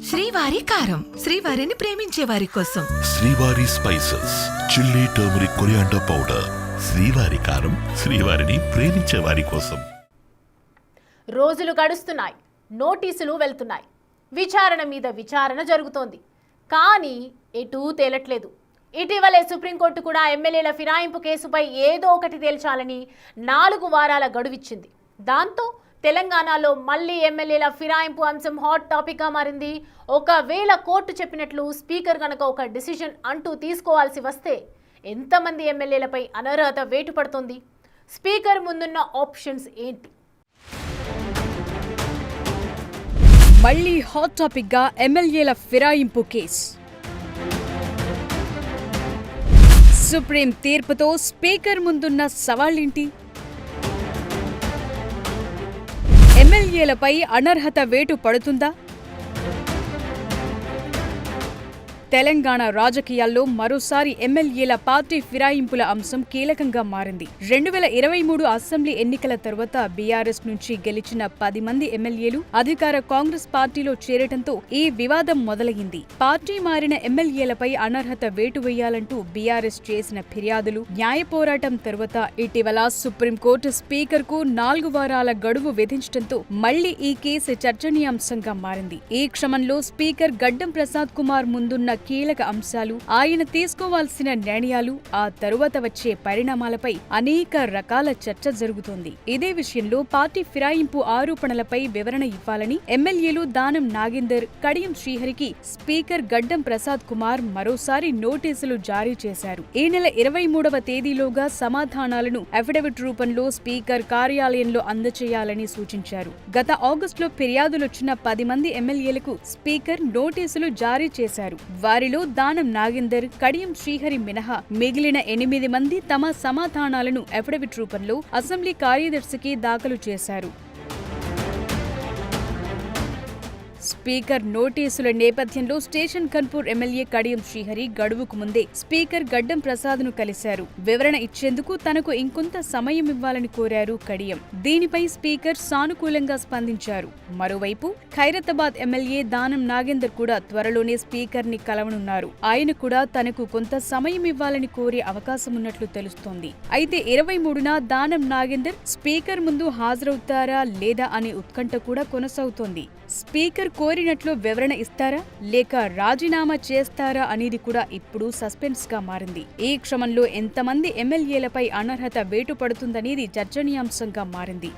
శ్రీవారి కారం, శ్రీవారిని ప్రేమించే వారి కోసం. శ్రీవారి spices, chilli turmeric coriander powder. శ్రీవారి కారం, శ్రీవారిని ప్రేమించే వారి కోసం. రోజులు గడుస్తున్నాయి, నోటీసులు వెళ్తున్నాయి, విచారణ మీద విచారణ జరుగుతోంది. కానీ ఎటూ తేలట్లేదు. ఇటీవలే సుప్రీంకోర్టు కూడా ఎమ్మెల్యేల ఫిరాయింపు కేసుపై ఏదో ఒకటి తేల్చాలని 4 వారాల గడువిచ్చింది. దాంతో తెలంగాణలో మళ్లీ ఎమ్మెల్యేల ఫిరాయింపు అంశం హాట్ టాపిక్గా మారింది. ఒకవేళ కోర్టు చెప్పినట్లు స్పీకర్ కనుక ఒక డిసిజన్ అంటూ తీసుకోవాల్సి వస్తే ఎంతమంది ఎమ్మెల్యేలపై అనర్హత వేటు పడుతుంది? స్పీకర్ ముందున్న ఆప్షన్స్ ఏంటి? మళ్లీ హాట్ టాపిక్గా ఎమ్మెల్యేల ఫిరాయింపు కేసు. సుప్రీం తీర్పుతో స్పీకర్ ముందున్న సవాళ్లేంటి? ఎమ్మెల్యేలపై అనర్హత వేటు పడుతుందా? తెలంగాణ రాజకీయాల్లో మరోసారి ఎమ్మెల్యేల పార్టీ ఫిరాయింపుల అంశం కీలకంగా మారింది. 2023 అసెంబ్లీ ఎన్నికల తర్వాత బీఆర్ఎస్ నుంచి గెలిచిన 10 మంది ఎమ్మెల్యేలు అధికార కాంగ్రెస్ పార్టీలో చేరటంతో ఈ వివాదం మొదలైంది. పార్టీ మారిన ఎమ్మెల్యేలపై అనర్హత వేటు వేయాలంటూ బీఆర్ఎస్ చేసిన ఫిర్యాదులు, న్యాయ పోరాటం తర్వాత ఇటీవల సుప్రీంకోర్టు స్పీకర్ కు 4 వారాల గడువు విధించడంతో మళ్లీ ఈ కేసు చర్చనీయాంశంగా మారింది. ఈ క్రమంలో స్పీకర్ గడ్డం ప్రసాద్ కుమార్ ముందున్న కీలక అంశాలు, ఆయన తీసుకోవాల్సిన నిర్ణయాలు, ఆ తరువాత వచ్చే పరిణామాలపై అనేక రకాల చర్చ జరుగుతోంది. ఇదే విషయంలో పార్టీ ఫిరాయింపు ఆరోపణలపై వివరణ ఇవ్వాలని ఎమ్మెల్యేలు దానం నాగేందర్, కడియం శ్రీహరికి స్పీకర్ గడ్డం ప్రసాద్ కుమార్ మరోసారి నోటీసులు జారీ చేశారు. ఈ నెల 23వ తేదీలోగా సమాధానాలను అఫిడవిట్ రూపంలో స్పీకర్ కార్యాలయంలో అందజేయాలని సూచించారు. గత ఆగస్టులో ఫిర్యాదులొచ్చిన 10 మంది ఎమ్మెల్యేలకు స్పీకర్ నోటీసులు జారీ చేశారు. వారిలో దానం నాగేందర్, కడియం శ్రీహరి మినహా మిగిలిన 8 మంది తమ సమాధానాలను అఫిడవిట్ రూపంలో అసెంబ్లీ కార్యదర్శికి దాఖలు చేశారు. స్పీకర్ నోటీసుల నేపథ్యంలో స్టేషన్ కన్పూర్ ఎమ్మెల్యే కడియం శ్రీహరి గడువుకు ముందే స్పీకర్ గడ్డం ప్రసాద్ ను కలిశారు. వివరణ ఇచ్చేందుకు తనకు ఇంకొంత సమయం ఇవ్వాలని కోరారు కడియం. దీనిపై స్పీకర్ సానుకూలంగా స్పందించారు. మరోవైపు ఖైరతాబాద్ ఎమ్మెల్యే దానం నాగేందర్ కూడా త్వరలోనే స్పీకర్ ని కలవనున్నారు. ఆయన కూడా తనకు కొంత సమయం ఇవ్వాలని కోరే అవకాశం ఉన్నట్లు తెలుస్తోంది. అయితే 23న దానం నాగేందర్ స్పీకర్ ముందు హాజరవుతారా లేదా అనే ఉత్కంఠ కూడా కొనసాగుతోంది. స్పీకర్ కోరినట్లు వివరణ ఇస్తారా లేక రాజీనామా చేస్తారా అనేది కూడా ఇప్పుడు సస్పెన్స్ గా మారింది. ఈ క్రమంలో ఎంతమంది ఎమ్మెల్యేలపై అనర్హత వేటు పడుతుందనేది చర్చనీయాంశంగా మారింది.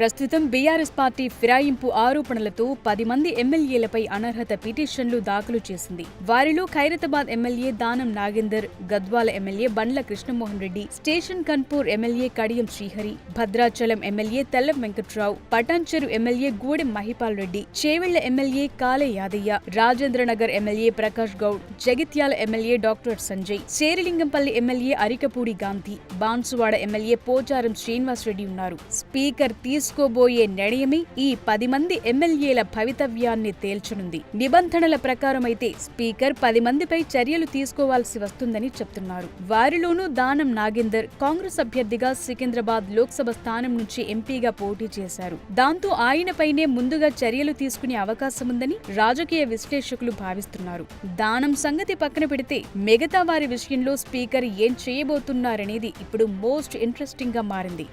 ప్రస్తుతం బీఆర్ఎస్ పార్టీ ఫిరాయింపు ఆరోపణలతో 10 మంది ఎమ్మెల్యేలపై అనర్హత పిటిషన్లు దాఖలు చేసింది. వారిలో Khairatabad MLA Danam Nagender, Gadwal MLA Bandla Krishnamohan Reddy, station Ghanpur MLA Kadiyam Srihari, Bhadrachalam MLA Tellam Venkatrao, Patancheru MLA Gudem Mahipal Reddy, Chevella MLA Kale Yadaiah, Rajendranagar MLA Prakash Goud, Jagtial MLA doctor Sanjay, Serilingampally MLA Arikapudi Gandhi, Banswada MLA Pocharam Srinivasa Reddy ఉన్నారు. స్పీకర్ తీసుకోబోయే నిర్ణయమే ఈ 10 మంది ఎమ్మెల్యేల భవితవ్యాన్ని తేల్చనుంది. నిబంధనల ప్రకారమైతే స్పీకర్ 10 మందిపై చర్యలు తీసుకోవాల్సి వస్తుందని చెప్తున్నారు. వారిలోనూ దానం నాగేందర్ కాంగ్రెస్ అభ్యర్థిగా సికింద్రాబాద్ లోక్సభ స్థానం నుంచి ఎంపీగా పోటీ చేశారు. దాంతో ఆయనపైనే ముందుగా చర్యలు తీసుకునే అవకాశముందని రాజకీయ విశ్లేషకులు భావిస్తున్నారు. దానం సంగతి పక్కన పెడితే మిగతా వారి విషయంలో స్పీకర్ ఏం చేయబోతున్నారనేది ఇప్పుడు మోస్ట్ ఇంట్రెస్టింగ్ గా మారింది.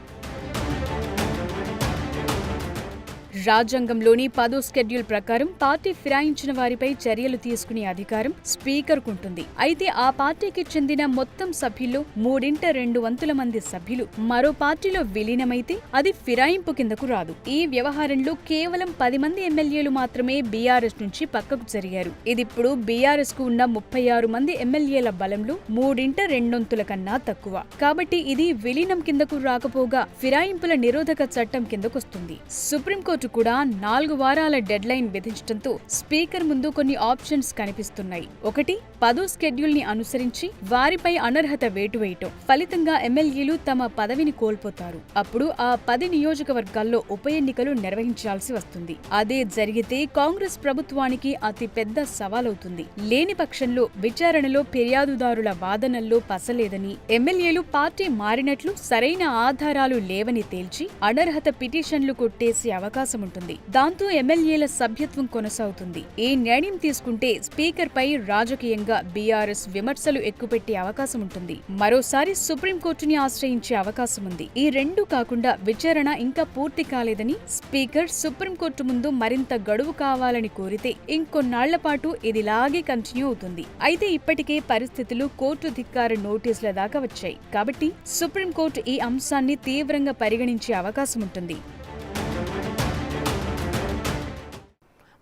రాజ్యాంగంలోని 10వ షెడ్యూల్ ప్రకారం పార్టీ ఫిరాయించిన వారిపై చర్యలు తీసుకునే అధికారం స్పీకర్కుంటుంది. అయితే ఆ పార్టీకి చెందిన మొత్తం సభ్యుల్లో 3/2 మంది సభ్యులు మరో పార్టీలో విలీనమైతే అది ఫిరాయింపు కిందకు రాదు. ఈ వ్యవహారంలో కేవలం 10 మంది ఎమ్మెల్యేలు మాత్రమే బీఆర్ఎస్ నుంచి పక్కకు జరిగారు. ఇదిప్పుడు బీఆర్ఎస్ కు ఉన్న 36 మంది ఎమ్మెల్యేల బలంలో 3/2 కన్నా తక్కువ. కాబట్టి ఇది విలీనం కిందకు రాకపోగా ఫిరాయింపుల నిరోధక చట్టం కిందకొస్తుంది. సుప్రీంకోర్టు కూడా 4 వారాల డెడ్ లైన్ విధించడంతో స్పీకర్ ముందు కొన్ని ఆప్షన్స్ కనిపిస్తున్నాయి. ఒకటి, 10వ షెడ్యూల్ ని అనుసరించి వారిపై అనర్హత వేటు వేయటం ఫలితంగా ఎమ్మెల్యేలు తమ పదవిని కోల్పోతారు. అప్పుడు ఆ 10 నియోజకవర్గాల్లో ఉప ఎన్నికలు నిర్వహించాల్సి వస్తుంది. అదే జరిగితే కాంగ్రెస్ ప్రభుత్వానికి అతి పెద్ద సవాలవుతుంది. లేని పక్షంలో విచారణలో ఫిర్యాదుదారుల వాదనల్లో పసలేదని, ఎమ్మెల్యేలు పార్టీ మారినట్లు సరైన ఆధారాలు లేవని తేల్చి అనర్హత పిటిషన్లు కొట్టేసే అవకాశముంటుంది. దాంతో ఎమ్మెల్యేల సభ్యత్వం కొనసాగుతుంది. ఈ నిర్ణయం తీసుకుంటే స్పీకర్ పై రాజకీయంగా బీఆర్ఎస్ విమర్శలు ఎక్కుపెట్టే అవకాశముంటుంది. మరోసారి సుప్రీంకోర్టుని ఆశ్రయించే అవకాశముంది. ఈ రెండూ కాకుండా విచారణ ఇంకా పూర్తి కాలేదని స్పీకర్ సుప్రీంకోర్టు ముందు మరింత గడువు కావాలని కోరితే ఇంకొన్నాళ్ల పాటు ఇదిలాగే కంటిన్యూ అవుతుంది. అయితే ఇప్పటికే పరిస్థితులు కోర్టు ధిక్కార నోటీసుల దాకా వచ్చాయి. కాబట్టి సుప్రీంకోర్టు ఈ అంశాన్ని తీవ్రంగా పరిగణించే అవకాశముంటుంది.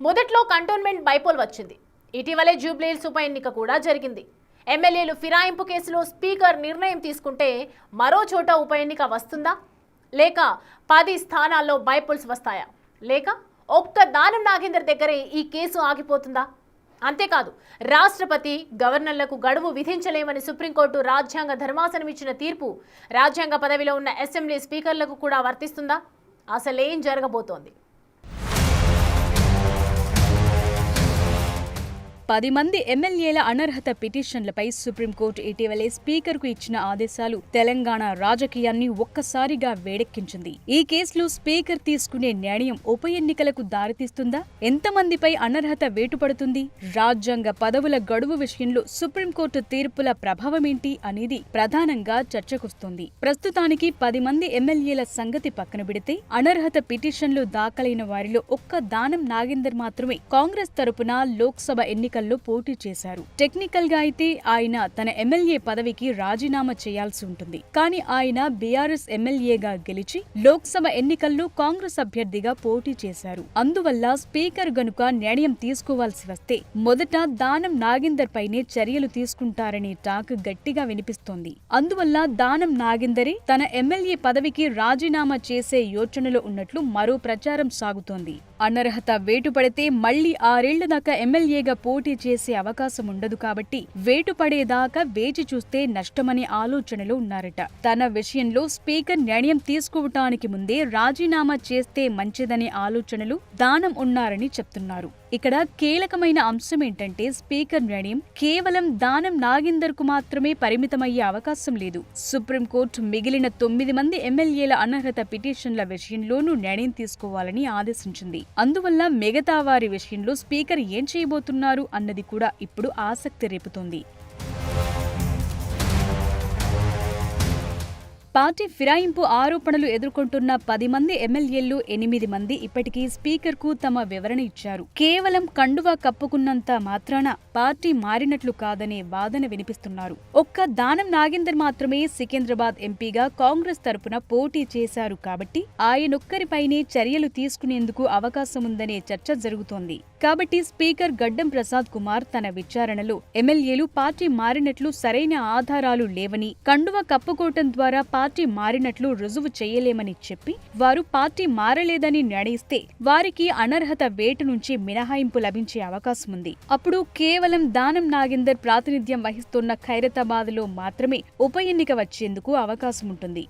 మొదట్లో కంటోన్మెంట్ బైపోల్ వచ్చింది. ఇటీవలే జూబ్లీహిల్స్ ఉప ఎన్నిక కూడా జరిగింది. ఎమ్మెల్యేలు ఫిరాయింపు కేసులో స్పీకర్ నిర్ణయం తీసుకుంటే మరో చోట ఉప ఎన్నిక వస్తుందా, లేక 10 స్థానాల్లో బైపోల్స్ వస్తాయా, లేక ఒక్క దానం నాగేందర్ దగ్గరే ఈ కేసు ఆగిపోతుందా? అంతేకాదు, రాష్ట్రపతి గవర్నర్లకు గడువు విధించలేమని సుప్రీంకోర్టు రాజ్యాంగ ధర్మాసనం ఇచ్చిన తీర్పు రాజ్యాంగ పదవిలో ఉన్న అసెంబ్లీ స్పీకర్లకు కూడా వర్తిస్తుందా? అసలేం జరగబోతోంది? 10 మంది ఎమ్మెల్యేల అనర్హత పిటిషన్లపై సుప్రీంకోర్టు ఇటీవలే స్పీకర్కు ఇచ్చిన ఆదేశాలు తెలంగాణ రాజకీయాన్ని ఒక్కసారిగా వేడెక్కించింది. ఈ కేసులో స్పీకర్ తీసుకునే నిర్ణయం ఉప ఎన్నికలకు దారితీస్తుందా? ఎంతమందిపై అనర్హత వేటుపడుతుంది? రాజ్యాంగ పదవుల గడువు విషయంలో సుప్రీంకోర్టు తీర్పుల ప్రభావమేంటి అనేది ప్రధానంగా చర్చకొస్తోంది. ప్రస్తుతానికి 10 మంది ఎమ్మెల్యేల సంగతి పక్కన పెడితే అనర్హత పిటిషన్లు దాఖలైన వారిలో ఒక్క దానం నాగేందర్ మాత్రమే కాంగ్రెస్ తరపున లోక్సభ ఎన్నికల్లో పోటీ చేశారు. టెక్నికల్ గా అయితే ఆయన తన ఎమ్మెల్యే పదవికి రాజీనామా చేయాల్సి ఉంటుంది. కానీ ఆయన బీఆర్ఎస్ ఎమ్మెల్యేగా గెలిచి లోక్సభ ఎన్నికల్లో కాంగ్రెస్ అభ్యర్థిగా పోటీ చేశారు. అందువల్ల స్పీకర్ గనుక నిర్ణయం తీసుకోవాల్సి వస్తే మొదట దానం నాగేందర్ పైనే చర్యలు తీసుకుంటారనే టాక్ గట్టిగా వినిపిస్తోంది. అందువల్ల దానం నాగేందరే తన ఎమ్మెల్యే పదవికి రాజీనామా చేసే యోచనలో ఉన్నట్లు మరో ప్రచారం సాగుతోంది. అనర్హత వేటు పడితే మళ్లీ 6 ఏళ్ల దాకా ఎమ్మెల్యేగా పోటీ చేసే అవకాశం ఉండదు. కాబట్టి వేటు పడేదాకా వేచి చూస్తే నష్టమనే ఆలోచనలో ఉన్నారట. తన విషయంలో స్పీకర్ నిర్ణయం తీసుకోవటానికి ముందే రాజీనామా చేస్తే మంచిదనే ఆలోచనలు దానం ఉన్నారని చెప్తున్నారు. ఇక్కడ కీలకమైన అంశం ఏంటంటే స్పీకర్ నిర్ణయం కేవలం దానం నాగేందర్ కు మాత్రమే పరిమితమయ్యే అవకాశం లేదు. సుప్రీంకోర్టు మిగిలిన 9 మంది ఎమ్మెల్యేల అనర్హత పిటిషన్ల విషయంలోనూ నిర్ణయం తీసుకోవాలని ఆదేశించింది. అందువల్ల మిగతా వారి విషయంలో స్పీకర్ ఏం చేయబోతున్నారు అన్నది కూడా ఇప్పుడు ఆసక్తి రేపుతోంది. పార్టీ ఫిరాయింపు ఆరోపణలు ఎదుర్కొంటున్న 10 మంది ఎమ్మెల్యేల్లో 8 మంది ఇప్పటికీ స్పీకర్కు తమ వివరణ ఇచ్చారు. కేవలం కండువా కప్పుకున్నంత మాత్రాన పార్టీ మారినట్లు కాదనే వాదన వినిపిస్తున్నారు. ఒక్క దానం నాగేందర్ మాత్రమే సికింద్రాబాద్ ఎంపీగా కాంగ్రెస్ తరపున పోటీ చేశారు కాబట్టి ఆయనొక్కరిపైనే చర్యలు తీసుకునేందుకు అవకాశముందనే చర్చ జరుగుతోంది. కాబట్టి స్పీకర్ గడ్డం ప్రసాద్ కుమార్ తన విచారణలో ఎమ్మెల్యేలు పార్టీ మారినట్లు సరైన ఆధారాలు లేవని, కండువా కప్పుకోవటం ద్వారా పార్టీ మారినట్లు రుజువు చేయలేమని చెప్పి వారు పార్టీ మారలేదని నిర్ణయిస్తే వారికి అనర్హత వేటు నుంచి మినహాయింపు లభించే అవకాశముంది. అప్పుడు కేవలం దానం నాగేందర్ ప్రాతినిధ్యం వహిస్తున్న ఖైరతాబాద్లో మాత్రమే ఉప ఎన్నిక వచ్చేందుకు అవకాశముంటుంది.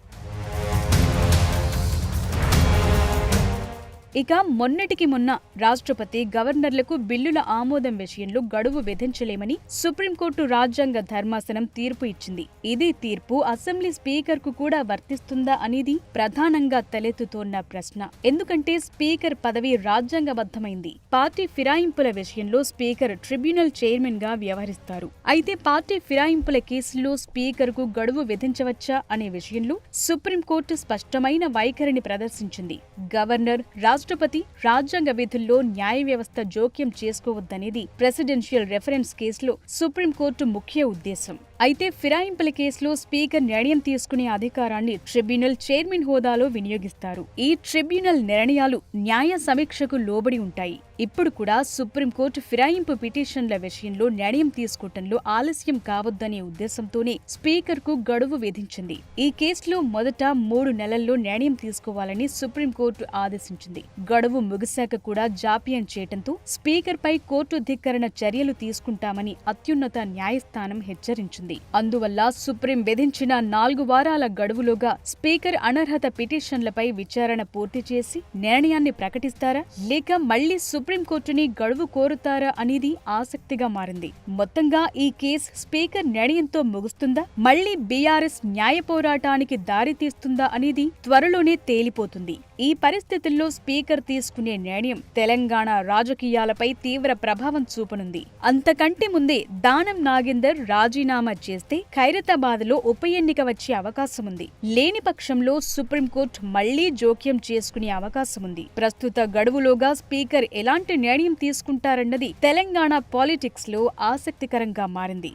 ఇక మొన్నటికి మొన్న రాష్ట్రపతి గవర్నర్లకు బిల్లుల ఆమోదం విషయంలో గడువు విధించలేమని సుప్రీంకోర్టు రాజ్యాంగ ధర్మాసనం తీర్పు ఇచ్చింది. ఇదే తీర్పు అసెంబ్లీ స్పీకర్ కు కూడా వర్తిస్తుందా అనేది ప్రధానంగా తలెత్తుతోన్న ప్రశ్న. ఎందుకంటే స్పీకర్ పదవి రాజ్యాంగబద్ధమైంది. పార్టీ ఫిరాయింపుల విషయంలో స్పీకర్ ట్రిబ్యునల్ చైర్మన్ గా వ్యవహరిస్తారు. అయితే పార్టీ ఫిరాయింపుల కేసుల్లో స్పీకర్ కు గడువు విధించవచ్చా అనే విషయంలో సుప్రీంకోర్టు స్పష్టమైన వైఖరిని ప్రదర్శించింది. గవర్నర్, రాష్ట్రపతి రాజ్యాంగ విధుల్లో న్యాయ వ్యవస్థ జోక్యం చేసుకోవద్దనేది ప్రెసిడెన్షియల్ రెఫరెన్స్ కేసులో సుప్రీంకోర్టు ముఖ్య ఉద్దేశం. అయితే ఫిరాయింపుల కేసులో స్పీకర్ నిర్ణయం తీసుకునే అధికారాన్ని ట్రిబ్యునల్ చైర్మన్ హోదాలో వినియోగిస్తారు. ఈ ట్రిబ్యునల్ నిర్ణయాలు న్యాయ సమీక్షకు లోబడి ఉంటాయి. ఇప్పుడు కూడా సుప్రీంకోర్టు ఫిరాయింపు పిటిషన్ల విషయంలో నిర్ణయం తీసుకోవటంలో ఆలస్యం కావద్దనే ఉద్దేశంతోనే స్పీకర్కు గడువు విధించింది. ఈ కేసులో మొదట 3 నెలల్లో నిర్ణయం తీసుకోవాలని సుప్రీంకోర్టు ఆదేశించింది. గడువు ముగిశాక కూడా జాప్యం చేయటంతో స్పీకర్పై కోర్టు ధిక్కరణ చర్యలు తీసుకుంటామని అత్యున్నత న్యాయస్థానం హెచ్చరించింది. అందువల్ల సుప్రీం విధించిన 4 వారాల గడువులోగా స్పీకర్ అనర్హత పిటిషన్లపై విచారణ పూర్తి చేసి నిర్ణయాన్ని ప్రకటిస్తారా లేక మళ్లీ సుప్రీంకోర్టుని గడువు కోరుతారా అనేది ఆసక్తిగా మారింది. మొత్తంగా ఈ కేసు స్పీకర్ నిర్ణయంతో ముగుస్తుందా, మళ్లీ బీఆర్ఎస్ న్యాయ పోరాటానికి దారి తీస్తుందా అనేది త్వరలోనే తేలిపోతుంది. ఈ పరిస్థితుల్లో స్పీకర్ తీసుకునే నిర్ణయం తెలంగాణ రాజకీయాలపై తీవ్ర ప్రభావం చూపనుంది. అంతకంటే ముందే దానం నాగేందర్ రాజీనామా చేస్తే ఖైరతాబాద్లో ఉప ఎన్నిక వచ్చే అవకాశముంది. లేని పక్షంలో సుప్రీంకోర్టు మళ్లీ జోక్యం చేసుకునే అవకాశముంది. ప్రస్తుత గడువులోగా స్పీకర్ ఎలాంటి నిర్ణయం తీసుకుంటారన్నది తెలంగాణ పాలిటిక్స్ లో ఆసక్తికరంగా మారింది.